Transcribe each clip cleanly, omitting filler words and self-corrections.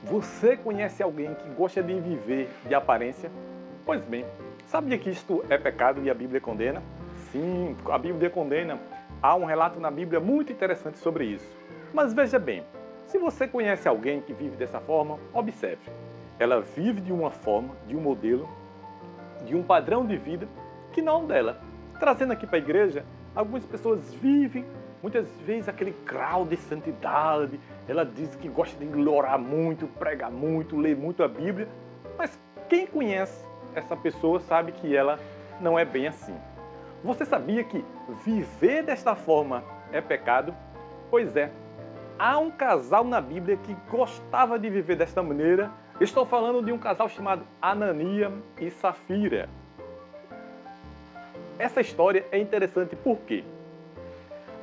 Você conhece alguém que gosta de viver de aparência? Pois bem, sabia que isto é pecado e a Bíblia condena? Sim, a Bíblia condena. Há um relato na Bíblia muito interessante sobre isso. Mas veja bem, se você conhece alguém que vive dessa forma, observe. Ela vive de uma forma, de um modelo, de um padrão de vida que não dela. Trazendo aqui para a igreja, algumas pessoas vivem muitas vezes aquele grau de santidade. Ela diz que gosta de orar muito, pregar muito, ler muito a Bíblia, mas quem conhece essa pessoa sabe que ela não é bem assim. Você sabia que viver desta forma é pecado? Pois é, há um casal na Bíblia que gostava de viver desta maneira. Estou falando de um casal chamado Ananias e Safira. Essa história é interessante porque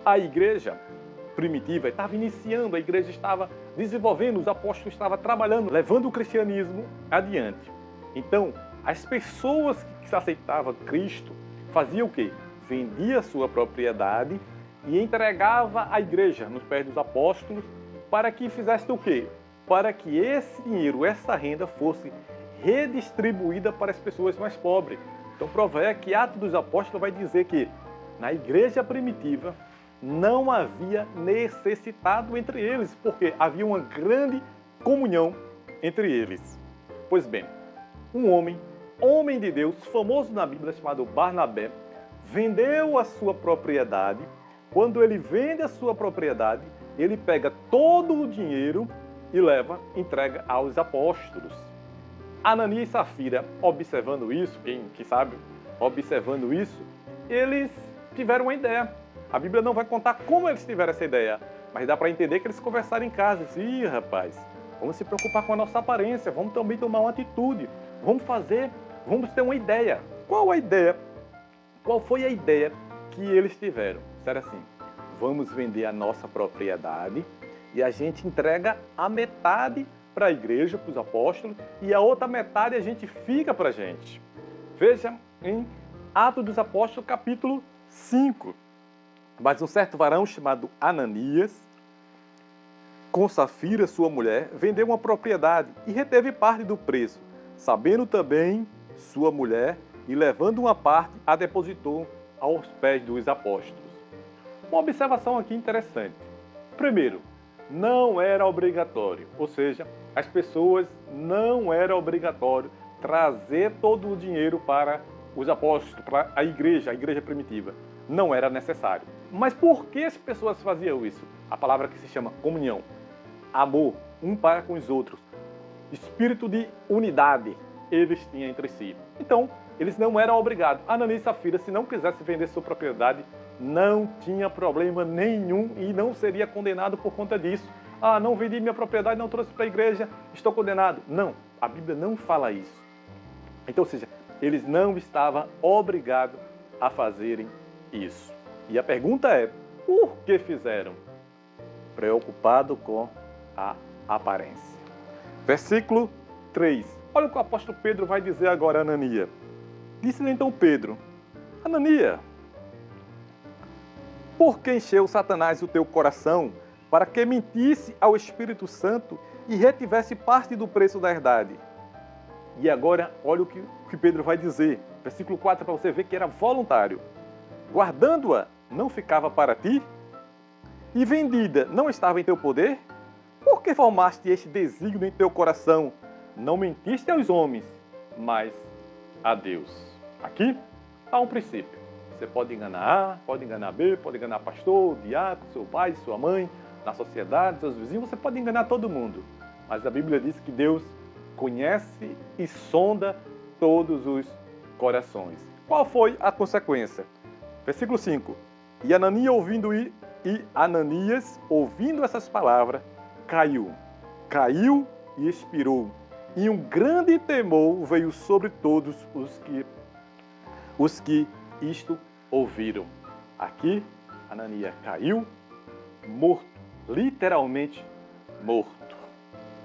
a igreja primitiva estava iniciando, a igreja estava desenvolvendo, os apóstolos estavam trabalhando, levando o cristianismo adiante. Então, as pessoas que aceitavam Cristo faziam o quê? Vendia a sua propriedade e entregava à igreja, nos pés dos apóstolos, para que fizesse o quê? Para que esse dinheiro, essa renda fosse redistribuída para as pessoas mais pobres. Então, prova é que Atos dos Apóstolos vai dizer que na igreja primitiva não havia necessitado entre eles, porque havia uma grande comunhão entre eles. Pois bem, um homem de Deus, famoso na Bíblia, chamado Barnabé, vendeu a sua propriedade. Quando ele vende a sua propriedade, ele pega todo o dinheiro e entrega aos apóstolos. Ananias e Safira, observando isso, quem sabe, observando isso, eles tiveram uma ideia. A Bíblia não vai contar como eles tiveram essa ideia, mas dá para entender que eles conversaram em casa. Ih, rapaz, vamos se preocupar com a nossa aparência, vamos também tomar uma atitude, vamos ter uma ideia. Qual a ideia? Qual foi a ideia que eles tiveram? Disseram assim, vamos vender a nossa propriedade e a gente entrega a metade para a igreja, para os apóstolos, e a outra metade a gente fica para a gente. Veja em Atos dos Apóstolos, capítulo 5. Mas um certo varão chamado Ananias, com Safira, sua mulher, vendeu uma propriedade e reteve parte do preço, sabendo também sua mulher, e levando uma parte, a depositou aos pés dos apóstolos. Uma observação aqui interessante. Primeiro, não era obrigatório, ou seja, as pessoas não era obrigatório trazer todo o dinheiro para os apóstolos, para a igreja primitiva. Não era necessário. Mas por que as pessoas faziam isso? A palavra que se chama comunhão, amor, um para com os outros, espírito de unidade eles tinham entre si. Então, eles não eram obrigados. Ananias e Safira, se não quisesse vender sua propriedade, não tinha problema nenhum e não seria condenado por conta disso. Ah, não vendi minha propriedade, não trouxe para a igreja, estou condenado. Não, a Bíblia não fala isso. Então, ou seja, eles não estavam obrigados a fazerem isso. E a pergunta é, por que fizeram? Preocupado com a aparência. Versículo 3. Olha o que o apóstolo Pedro vai dizer agora a Ananias. Disse-lhe então Pedro, Ananias, por que encheu Satanás o teu coração para que mentisse ao Espírito Santo e retivesse parte do preço da herdade? E agora, olha o que Pedro vai dizer. Versículo 4, para você ver que era voluntário. Guardando-a, não ficava para ti? E vendida, não estava em teu poder? Por que formaste este desígnio em teu coração? Não mentiste aos homens, mas a Deus. Aqui há um princípio. Você pode enganar A, pode enganar B, pode enganar pastor, diácono, seu pai, sua mãe, na sociedade, seus vizinhos, você pode enganar todo mundo. Mas a Bíblia diz que Deus conhece e sonda todos os corações. Qual foi a consequência? Versículo 5. E Ananias, ouvindo essas palavras, caiu e expirou. E um grande temor veio sobre todos os que isto ouviram. Aqui, Ananias caiu, morto, literalmente morto.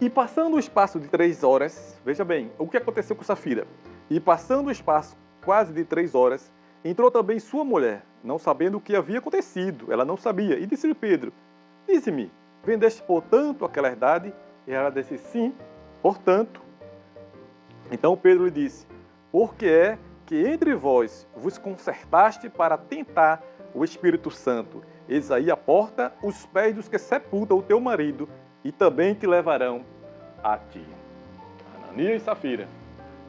E passando o espaço de 3 horas, veja bem, o que aconteceu com Safira? E passando o espaço quase de 3 horas, entrou também sua mulher, não sabendo o que havia acontecido. Ela não sabia. E disse-lhe Pedro, dize-me, vendeste portanto aquela herdade? E ela disse, sim, portanto. Então Pedro lhe disse, porque é que entre vós vos concertaste para tentar o Espírito Santo. Eis aí a porta, os pés dos que sepultam o teu marido, e também te levarão a ti. Ananias e Safira,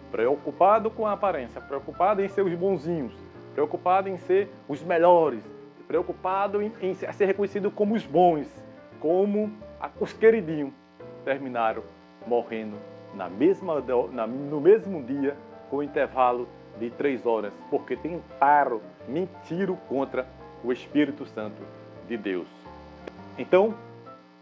preocupado com a aparência, preocupado em ser os bonzinhos, preocupado em ser os melhores, preocupado em ser reconhecido como os bons, como os queridinhos, terminaram morrendo no mesmo dia, com intervalo de 3 horas, porque tentaram mentir contra o Espírito Santo de Deus. Então,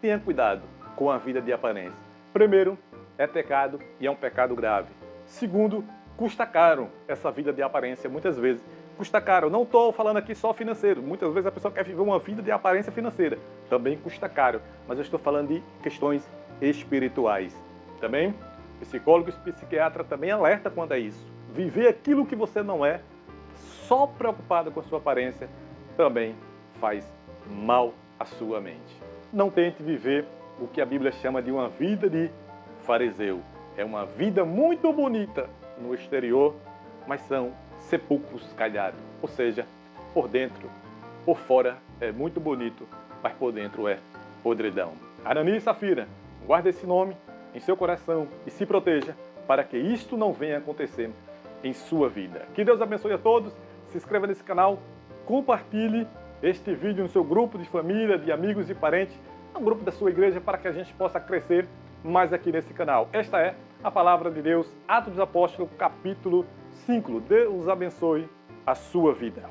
tenha cuidado com a vida de aparência. Primeiro, é pecado e é um pecado grave. Segundo, custa caro essa vida de aparência, muitas vezes. Custa caro. Não estou falando aqui só financeiro. Muitas vezes a pessoa quer viver uma vida de aparência financeira. Também custa caro. Mas eu estou falando de questões espirituais. Também, psicólogos e psiquiatras também alertam quanto a isso. Viver aquilo que você não é, só preocupado com a sua aparência, também faz mal à sua mente. Não tente viver o que a Bíblia chama de uma vida de fariseu. É uma vida muito bonita no exterior, mas são sepulcros calhados. Ou seja, por dentro, por fora é muito bonito, mas por dentro é podridão. Ananias e Safira, guarde esse nome em seu coração e se proteja para que isto não venha acontecer em sua vida. Que Deus abençoe a todos. Se inscreva nesse canal, compartilhe este vídeo no seu grupo de família, de amigos e parentes, no grupo da sua igreja, para que a gente possa crescer mais aqui nesse canal. Esta é a Palavra de Deus, Atos dos Apóstolos, capítulo 5. Deus abençoe a sua vida.